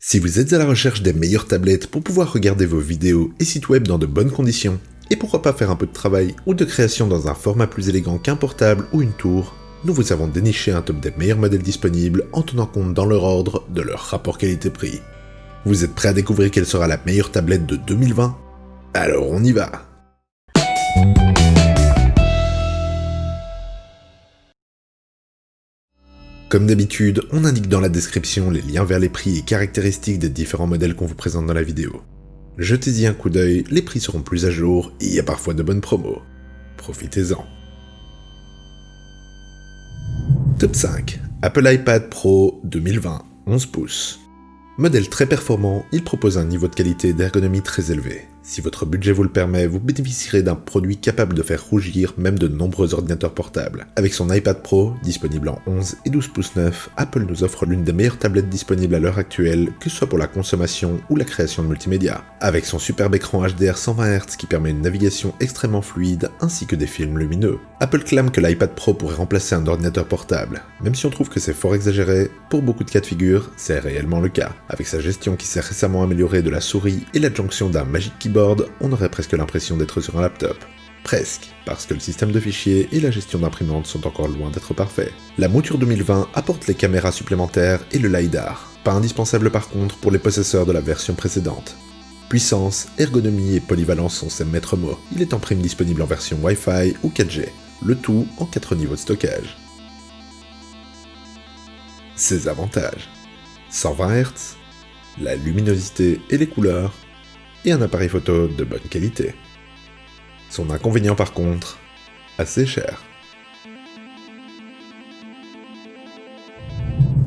Si vous êtes à la recherche des meilleures tablettes pour pouvoir regarder vos vidéos et sites web dans de bonnes conditions, et pourquoi pas faire un peu de travail ou de création dans un format plus élégant qu'un portable ou une tour, nous vous avons déniché un top des meilleurs modèles disponibles en tenant compte dans leur ordre de leur rapport qualité-prix. Vous êtes prêts à découvrir quelle sera la meilleure tablette de 2020 ? Alors on y va ! Comme d'habitude, on indique dans la description les liens vers les prix et caractéristiques des différents modèles qu'on vous présente dans la vidéo. Jetez-y un coup d'œil, les prix seront plus à jour et il y a parfois de bonnes promos. Profitez-en. Top 5. Apple iPad Pro 2020, 11 pouces. Modèle très performant, il propose un niveau de qualité et d'ergonomie très élevé. Si votre budget vous le permet, vous bénéficierez d'un produit capable de faire rougir même de nombreux ordinateurs portables. Avec son iPad Pro, disponible en 11 et 12 pouces neufs, Apple nous offre l'une des meilleures tablettes disponibles à l'heure actuelle, que ce soit pour la consommation ou la création de multimédia. Avec son superbe écran HDR 120 Hz qui permet une navigation extrêmement fluide, ainsi que des films lumineux. Apple clame que l'iPad Pro pourrait remplacer un ordinateur portable. Même si on trouve que c'est fort exagéré, pour beaucoup de cas de figure, c'est réellement le cas. Avec sa gestion qui s'est récemment améliorée de la souris et l'adjonction d'un Magic Keyboard, on aurait presque l'impression d'être sur un laptop. Presque, parce que le système de fichiers et la gestion d'imprimante sont encore loin d'être parfaits. La mouture 2020 apporte les caméras supplémentaires et le LiDAR, pas indispensable par contre pour les possesseurs de la version précédente. Puissance, ergonomie et polyvalence sont ses maîtres mots. Il est en prime disponible en version Wi-Fi ou 4G, le tout en 4 niveaux de stockage. Ses avantages: 120 Hz, la luminosité et les couleurs, et un appareil photo de bonne qualité. Son inconvénient par contre, assez cher.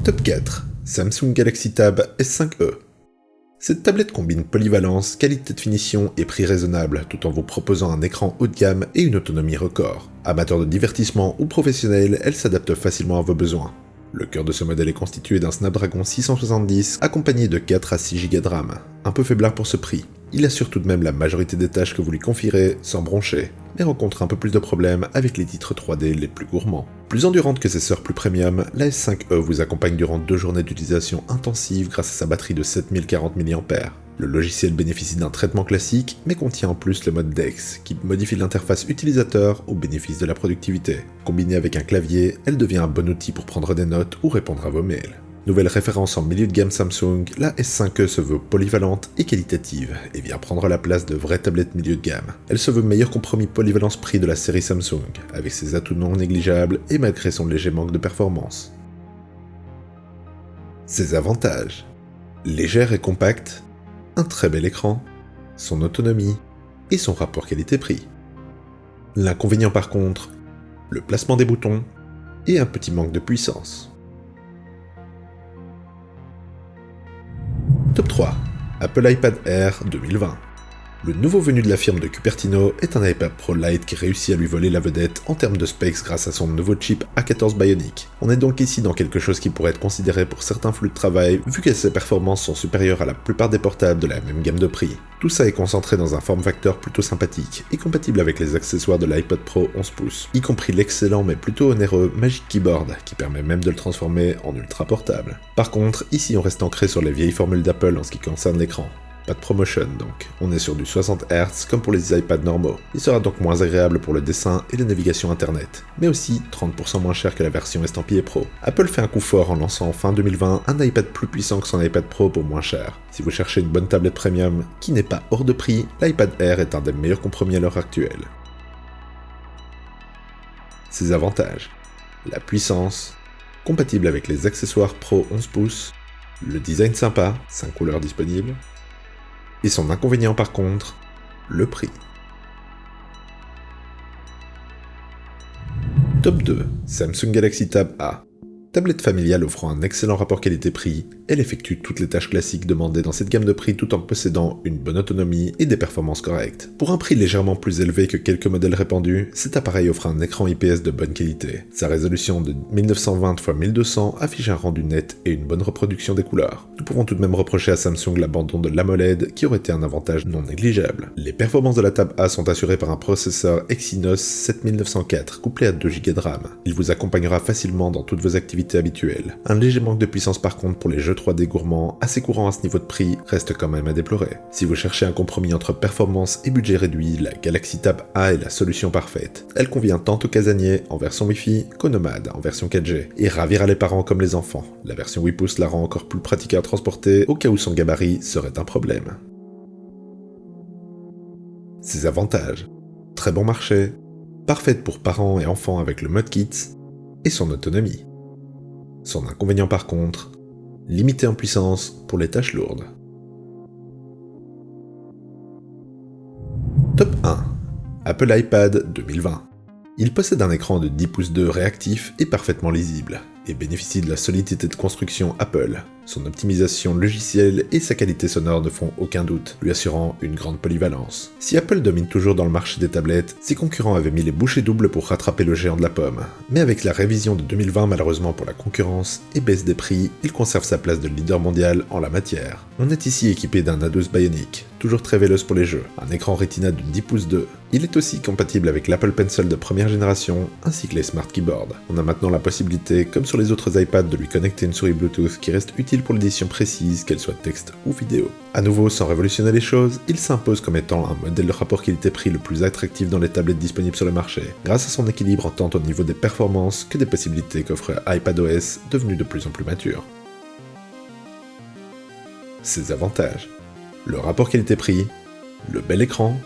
Top 4. Samsung Galaxy Tab S5e. Cette tablette combine polyvalence, qualité de finition et prix raisonnable, tout en vous proposant un écran haut de gamme et une autonomie record. Amateur de divertissement ou professionnel, elle s'adapte facilement à vos besoins. Le cœur de ce modèle est constitué d'un Snapdragon 670 accompagné de 4 à 6 Go de RAM, un peu faiblard pour ce prix. Il assure tout de même la majorité des tâches que vous lui confierez sans broncher, mais rencontre un peu plus de problèmes avec les titres 3D les plus gourmands. Plus endurante que ses sœurs plus premium, la S5e vous accompagne durant 2 journées d'utilisation intensive grâce à sa batterie de 7040 mAh. Le logiciel bénéficie d'un traitement classique, mais contient en plus le mode DeX, qui modifie l'interface utilisateur au bénéfice de la productivité. Combinée avec un clavier, elle devient un bon outil pour prendre des notes ou répondre à vos mails. Nouvelle référence en milieu de gamme Samsung, la S5e se veut polyvalente et qualitative, et vient prendre la place de vraies tablettes milieu de gamme. Elle se veut meilleur compromis polyvalence-prix de la série Samsung, avec ses atouts non négligeables et malgré son léger manque de performance. Ses avantages: légère et compacte, un très bel écran, son autonomie et son rapport qualité-prix. L'inconvénient par contre, le placement des boutons et un petit manque de puissance. Top 3. Apple iPad Air 2020. Le nouveau venu de la firme de Cupertino est un iPad Pro Lite qui réussit à lui voler la vedette en termes de specs grâce à son nouveau chip A14 Bionic. On est donc ici dans quelque chose qui pourrait être considéré pour certains flux de travail vu que ses performances sont supérieures à la plupart des portables de la même gamme de prix. Tout ça est concentré dans un form factor plutôt sympathique et compatible avec les accessoires de l'iPad Pro 11 pouces, y compris l'excellent mais plutôt onéreux Magic Keyboard qui permet même de le transformer en ultra portable. Par contre, ici on reste ancré sur les vieilles formules d'Apple en ce qui concerne l'écran. Pas de promotion donc, on est sur du 60 Hz comme pour les iPads normaux. Il sera donc moins agréable pour le dessin et la navigation internet, mais aussi 30% moins cher que la version estampillée Pro. Apple fait un coup fort en lançant fin 2020 un iPad plus puissant que son iPad Pro pour moins cher. Si vous cherchez une bonne tablette premium qui n'est pas hors de prix, l'iPad Air est un des meilleurs compromis à l'heure actuelle. Ses avantages: la puissance, compatible avec les accessoires Pro 11 pouces, le design sympa, 5 couleurs disponibles, et son inconvénient par contre, le prix. Top 2. Samsung Galaxy Tab A. Tablette familiale offrant un excellent rapport qualité-prix, elle effectue toutes les tâches classiques demandées dans cette gamme de prix tout en possédant une bonne autonomie et des performances correctes. Pour un prix légèrement plus élevé que quelques modèles répandus, cet appareil offre un écran IPS de bonne qualité. Sa résolution de 1920 x 1200 affiche un rendu net et une bonne reproduction des couleurs. Nous pouvons tout de même reprocher à Samsung l'abandon de l'AMOLED qui aurait été un avantage non négligeable. Les performances de la Tab A sont assurées par un processeur Exynos 7904 couplé à 2 Go de RAM. Il vous accompagnera facilement dans toutes vos activités activités habituelles. Un léger manque de puissance par contre pour les jeux 3D gourmands, assez courant à ce niveau de prix, reste quand même à déplorer. Si vous cherchez un compromis entre performance et budget réduit, la Galaxy Tab A est la solution parfaite. Elle convient tant aux casaniers en version Wi-Fi qu'aux nomades en version 4G, et ravira les parents comme les enfants. La version 8 pouces la rend encore plus pratique à transporter au cas où son gabarit serait un problème. Ses avantages: très bon marché, parfaite pour parents et enfants avec le mode Kids, et son autonomie. Son inconvénient par contre, limité en puissance pour les tâches lourdes. Top 1. Apple iPad 2020. Il possède un écran de 10 pouces 2 réactif et parfaitement lisible, et bénéficie de la solidité de construction Apple. Son optimisation logicielle et sa qualité sonore ne font aucun doute, lui assurant une grande polyvalence. Si Apple domine toujours dans le marché des tablettes, ses concurrents avaient mis les bouchées doubles pour rattraper le géant de la pomme. Mais avec la révision de 2020 malheureusement pour la concurrence et baisse des prix, il conserve sa place de leader mondial en la matière. On est ici équipé d'un A12 Bionic, toujours très véloce pour les jeux, un écran Retina de 10 pouces 2. Il est aussi compatible avec l'Apple Pencil de première génération, ainsi que les Smart Keyboard. On a maintenant la possibilité, comme sur les autres iPads, de lui connecter une souris Bluetooth qui reste utile pour l'édition précise, qu'elle soit texte ou vidéo. A nouveau, sans révolutionner les choses, il s'impose comme étant un modèle de rapport qualité-prix le plus attractif dans les tablettes disponibles sur le marché, grâce à son équilibre tant au niveau des performances que des possibilités qu'offre iPadOS, devenu de plus en plus mature. Ses avantages: le rapport qualité-prix, le bel écran,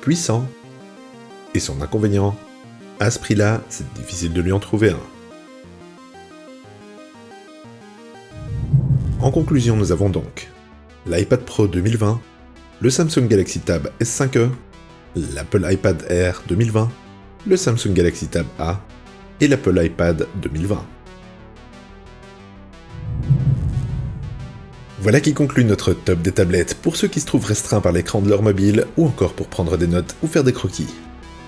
puissant, et son inconvénient, à ce prix-là, c'est difficile de lui en trouver un. En conclusion, nous avons donc l'iPad Pro 2020, le Samsung Galaxy Tab S5e, l'Apple iPad Air 2020, le Samsung Galaxy Tab A et l'Apple iPad 2020. Voilà qui conclut notre top des tablettes pour ceux qui se trouvent restreints par l'écran de leur mobile ou encore pour prendre des notes ou faire des croquis.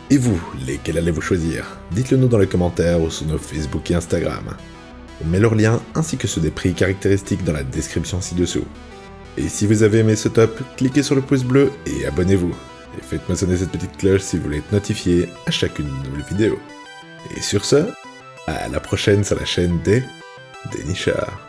Et vous, lesquels allez-vous choisir? Dites-le nous dans les commentaires ou sur nos Facebook et Instagram. On met leurs liens ainsi que ceux des prix caractéristiques dans la description ci-dessous. Et si vous avez aimé ce top, cliquez sur le pouce bleu et abonnez-vous. Et faites-moi sonner cette petite cloche si vous voulez être notifié à chacune de nouvelles vidéos. Et sur ce, à la prochaine sur la chaîne des Dénicheurs.